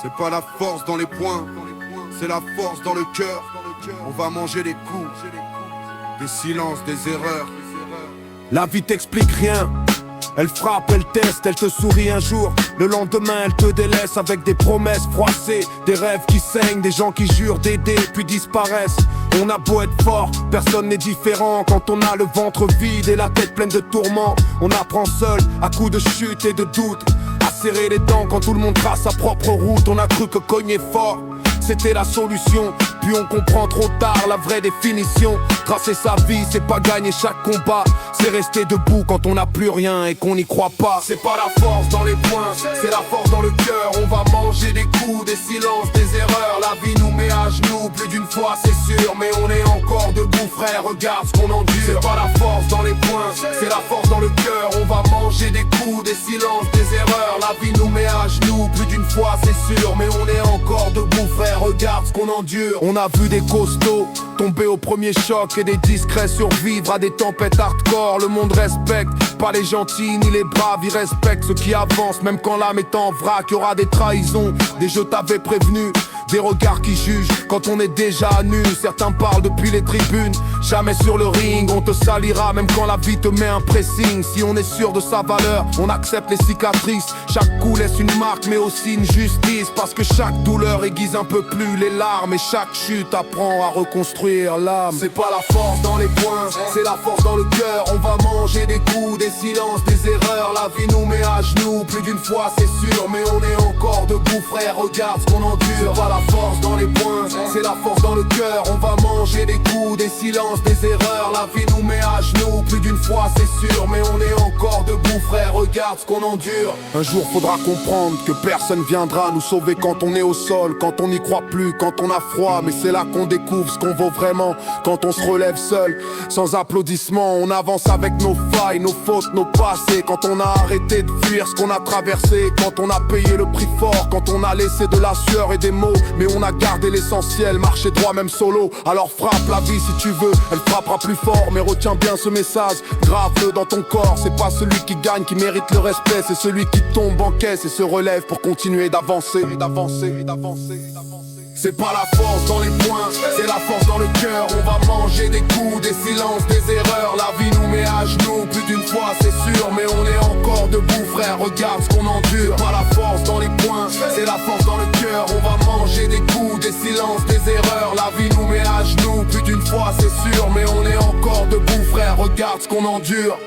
C'est pas la force dans les poings, c'est la force dans le cœur. On va manger des coups, des silences, des erreurs. La vie t'explique rien. Elle frappe, elle teste, elle te sourit un jour. Le lendemain, elle te délaisse avec des promesses froissées, des rêves qui saignent, des gens qui jurent d'aider puis disparaissent. On a beau être fort, personne n'est différent. Quand on a le ventre vide et la tête pleine de tourments, on apprend seul, à coups de chute et de doute, à serrer les dents quand tout le monde trace sa propre route. On a cru que cogner fort, c'était la solution. Puis on comprend trop tard la vraie définition. Tracer sa vie, c'est pas gagner chaque combat, c'est rester debout quand on n'a plus rien et qu'on n'y croit pas. C'est pas la force dans les poings, c'est la force dans le cœur. On va manger des coups, des silences, des erreurs. La vie nous met à genoux plus d'une fois, c'est sûr, mais on est encore debout, frère, regarde ce qu'on endure. C'est pas la force dans les poings, c'est la force dans le cœur. On va manger des coups, des silences, des erreurs. La vie nous met à genoux plus d'une fois, c'est sûr, mais on est encore debout, frère, regarde ce qu'on endure. On a vu des costauds tomber au premier choc et des discrets survivre à des tempêtes hardcore. Le monde respecte pas les gentils ni les braves, ils respectent ceux qui avancent même quand l'âme est en vrac. Y'aura des trahisons, des je t'avais prévenu, des regards qui jugent quand on est déjà à nu. Certains parlent depuis les tribunes, jamais sur le ring. On te salira même quand la vie te met un pressing. Si on est sûr de sa valeur, on accepte les cicatrices. Chaque coup laisse une marque mais aussi une justice, parce que chaque douleur aiguise un peu plus les larmes et chaque chute apprend à reconstruire l'âme. C'est pas la force dans les poings, c'est la force dans le cœur. On va manger des coups, des silences, des erreurs. La vie nous met à genoux plus d'une fois, c'est sûr, mais on est encore debout, frère, regarde ce qu'on endure. C'est pas la force dans les poings, c'est la force dans le cœur. On va manger des coups, des silences, des erreurs. La vie nous met à genoux plus d'une fois, c'est sûr, mais on est encore debout, frère, regarde ce qu'on endure. Un jour faudra comprendre que personne viendra nous sauver quand on est au sol, quand on n'y croit plus, quand on a froid. Mais c'est là qu'on découvre ce qu'on vaut vraiment, quand on se relève seul, sans applaudissements. On avance avec nos failles, nos fautes, nos passés. Quand on a arrêté de fuir ce qu'on a traversé, quand on a payé le prix fort, quand on a laissé de la sueur et des mots, mais on a gardé l'essentiel, marcher droit même solo. Alors frappe la vie si tu veux, elle frappera plus fort. Mais retiens bien ce message, grave-le dans ton corps. C'est pas celui qui gagne qui mérite le respect, c'est celui qui tombe en caisse et se relève pour continuer d'avancer, d'avancer, d'avancer. C'est pas la force dans les poings, c'est la force dans le cœur. On va manger des coups, des silences, des erreurs. La vie nous met à genoux plus d'une fois, c'est sûr, mais on est encore debout, frère, regarde ce qu'on endure. C'est pas la force dans les poings, c'est la force dans le cœur. On va manger des coups, des silences, des erreurs. La vie nous met à genoux plus d'une fois, c'est sûr, mais on est encore debout, frère, regarde ce qu'on endure.